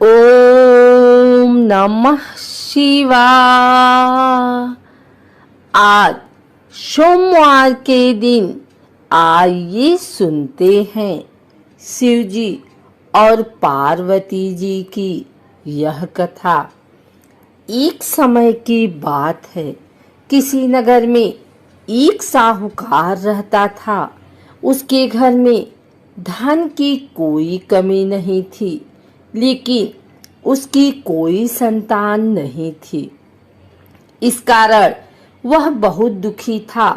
ओम नमः शिवाय। आज सोमवार के दिन आइए सुनते हैं शिव जी और पार्वती जी की यह कथा। एक समय की बात है, किसी नगर में एक साहूकार रहता था। उसके घर में धन की कोई कमी नहीं थी, लेकिन उसकी कोई संतान नहीं थी। इस कारण वह बहुत दुखी था।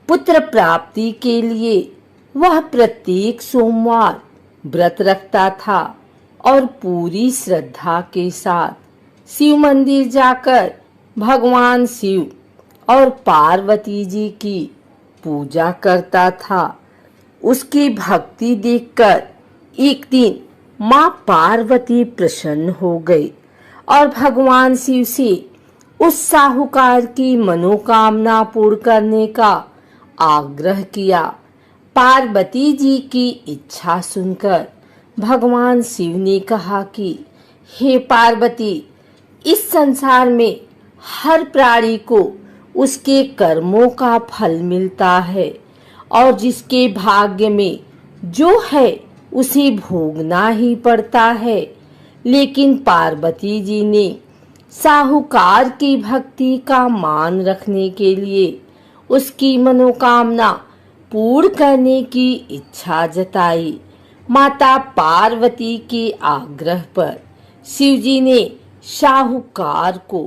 पुत्र प्राप्ति के लिए वह प्रत्येक सोमवार व्रत रखता था और पूरी श्रद्धा के साथ शिव मंदिर जाकर भगवान शिव और पार्वती जी की पूजा करता था। उसकी भक्ति देखकर एक दिन माँ पार्वती प्रसन्न हो गई और भगवान शिव से उस साहूकार की मनोकामना पूर्ण करने का आग्रह किया। पार्वती जी की इच्छा सुनकर भगवान शिव ने कहा कि हे पार्वती, इस संसार में हर प्राणी को उसके कर्मों का फल मिलता है और जिसके भाग्य में जो है उसे भोगना ही पड़ता है। लेकिन पार्वती जी ने साहूकार की भक्ति का मान रखने के लिए उसकी मनोकामना पूर्ण करने की इच्छा जताई। माता पार्वती के आग्रह पर शिव जी ने साहूकार को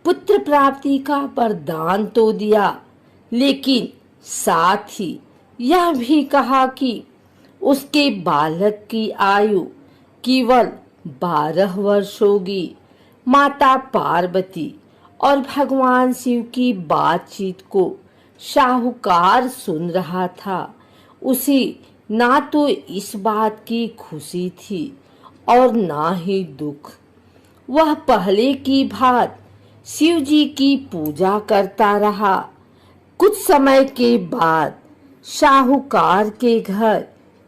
पुत्र प्राप्ति का वरदान तो दिया, लेकिन साथ ही यह भी कहा कि उसके बालक की आयु केवल 12 वर्ष होगी। माता पार्वती और भगवान शिव की बातचीत को साहूकार सुन रहा था। उसे ना तो इस बात की खुशी थी और ना ही दुख। वह पहले की भांति शिव जी की पूजा करता रहा। कुछ समय के बाद साहूकार के घर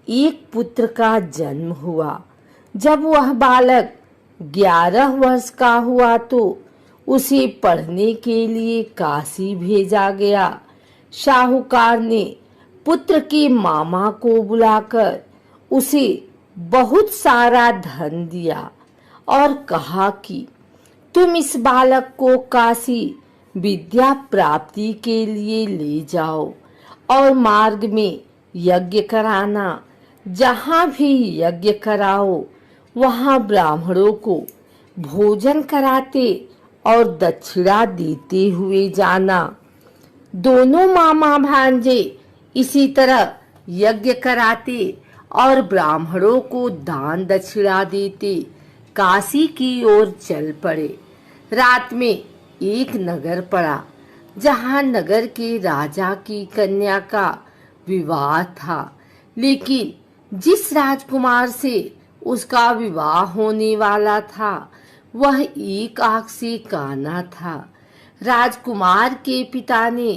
एक पुत्र का जन्म हुआ। जब वह बालक 11 वर्ष का हुआ तो उसे पढ़ने के लिए काशी भेजा गया। साहूकार ने पुत्र के मामा को बुलाकर उसे बहुत सारा धन दिया और कहा कि तुम इस बालक को काशी विद्या प्राप्ति के लिए ले जाओ और मार्ग में यज्ञ कराना। जहाँ भी यज्ञ कराओ वहाँ ब्राह्मणों को भोजन कराते और दक्षिणा देते हुए जाना। दोनों मामा भांजे इसी तरह यज्ञ कराते और ब्राह्मणों को दान दक्षिणा देते काशी की ओर चल पड़े। रात में एक नगर पड़ा, जहाँ नगर के राजा की कन्या का विवाह था, लेकिन जिस राजकुमार से उसका विवाह होने वाला था वह एक आंख से काना था। राजकुमार के पिता ने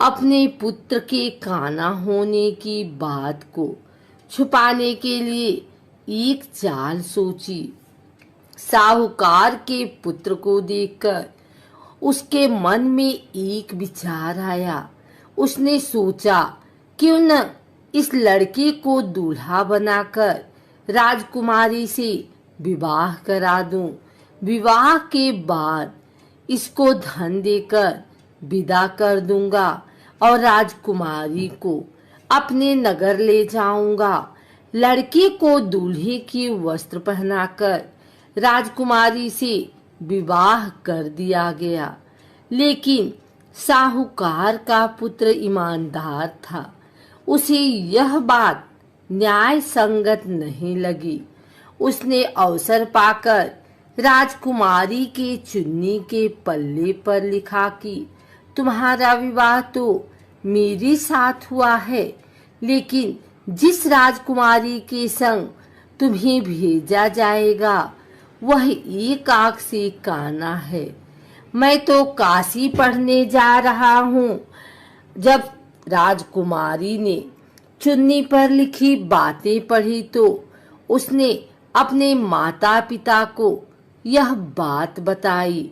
अपने पुत्र के काना होने की बात को छुपाने के लिए एक चाल सोची। साहूकार के पुत्र को देखकर उसके मन में एक विचार आया। उसने सोचा, क्यों न इस लड़के को दूल्हा बनाकर राजकुमारी से विवाह करा दूं। विवाह के बाद इसको धन देकर विदा कर दूंगा और राजकुमारी को अपने नगर ले जाऊंगा। लड़के को दूल्हे के वस्त्र पहनाकर राजकुमारी से विवाह कर दिया गया। लेकिन साहूकार का पुत्र ईमानदार था। उसे यह बात न्याय संगत नहीं लगी। उसने अवसर पाकर राजकुमारी के चुन्नी के पल्ले पर लिखा कि तुम्हारा विवाह तो मेरे साथ हुआ है, लेकिन जिस राजकुमारी के संग तुम्हें भेजा जाएगा वह एक आंख से काना है। मैं तो काशी पढ़ने जा रहा हूँ। जब राजकुमारी ने चुन्नी पर लिखी बातें पढ़ी तो उसने अपने माता पिता को यह बात बताई।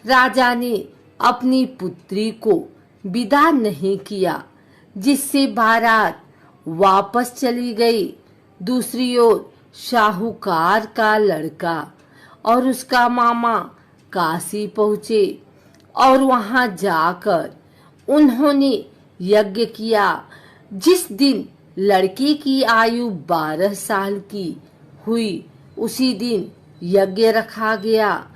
राजा ने अपनी पुत्री को विदा नहीं किया, जिससे बारात वापस चली गई। दूसरी ओर शाहूकार का लड़का और उसका मामा काशी पहुंचे और वहां जाकर उन्होंने यज्ञ किया। जिस दिन लड़के की आयु 12 साल की हुई, उसी दिन यज्ञ रखा गया।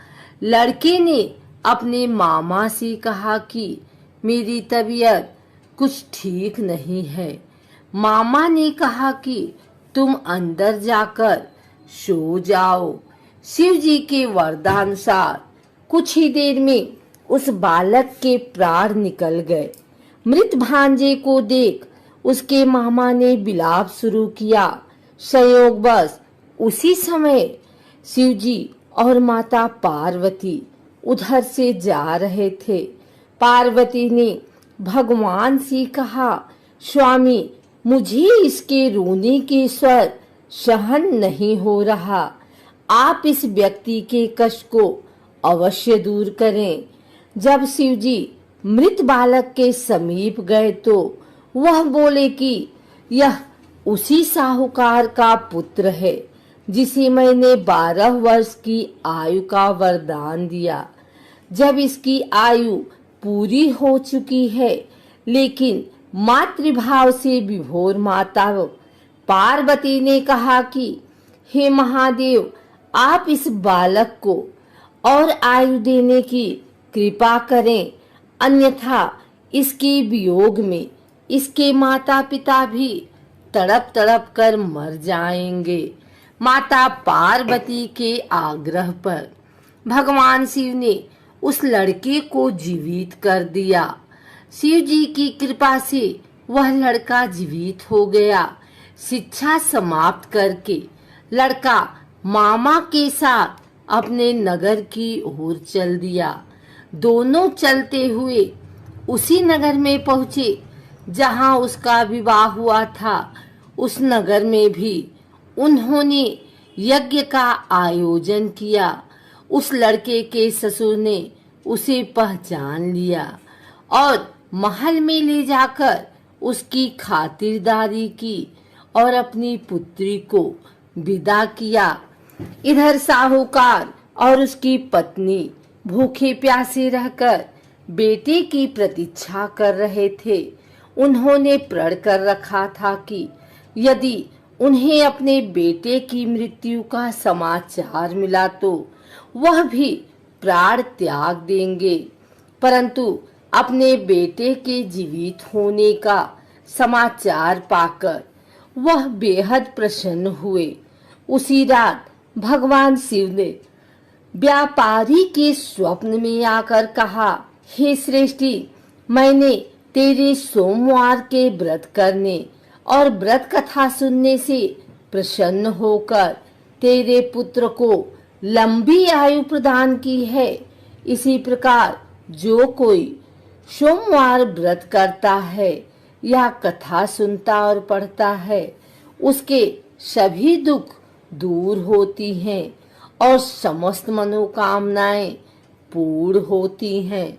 लड़के ने अपने मामा से कहा कि मेरी तबीयत कुछ ठीक नहीं है। मामा ने कहा कि तुम अंदर जाकर सो जाओ। शिव जी के वरदानुसार कुछ ही देर में उस बालक के प्राण निकल गए। मृत भांजे को देख उसके मामा ने विलाप शुरू किया। संयोगवश उसी समय शिव जी और माता पार्वती उधर से जा रहे थे। पार्वती ने भगवान से कहा, स्वामी, मुझे इसके रोने के स्वर सहन नहीं हो रहा। आप इस व्यक्ति के कष्ट को अवश्य दूर करें। जब शिव जी मृत बालक के समीप गए तो वह बोले कि यह उसी साहूकार का पुत्र है जिसे मैंने 12 वर्ष की आयु का वरदान दिया। जब इसकी आयु पूरी हो चुकी है, लेकिन मातृभाव से विभोर माता पार्वती ने कहा कि हे महादेव, आप इस बालक को और आयु देने की कृपा करें, अन्यथा इसके वियोग में इसके माता पिता भी तड़प तड़प कर मर जाएंगे। माता पार्वती के आग्रह पर भगवान शिव ने उस लड़के को जीवित कर दिया। शिव जी की कृपा से वह लड़का जीवित हो गया। शिक्षा समाप्त करके लड़का मामा के साथ अपने नगर की ओर चल दिया। दोनों चलते हुए उसी नगर में पहुंचे जहां उसका विवाह हुआ था। उस नगर में भी उन्होंने यज्ञ का आयोजन किया। उस लड़के के ससुर ने उसे पहचान लिया और महल में ले जाकर उसकी खातिरदारी की और अपनी पुत्री को विदा किया। इधर साहूकार और उसकी पत्नी भूखे प्यासे रहकर बेटे की प्रतीक्षा कर रहे थे। उन्होंने प्रण कर रखा था कि यदि उन्हें अपने बेटे की मृत्यु का समाचार मिला तो वह भी प्राण त्याग देंगे। परंतु अपने बेटे के जीवित होने का समाचार पाकर वह बेहद प्रसन्न हुए। उसी रात भगवान शिव ने व्यापारी के स्वप्न में आकर कहा, हे श्रेष्ठी, मैंने तेरे सोमवार के व्रत करने और व्रत कथा सुनने से प्रसन्न होकर तेरे पुत्र को लंबी आयु प्रदान की है। इसी प्रकार जो कोई सोमवार व्रत करता है या कथा सुनता और पढ़ता है, उसके सभी दुख दूर होती हैं और समस्त मनोकामनाएं पूर्ण होती हैं।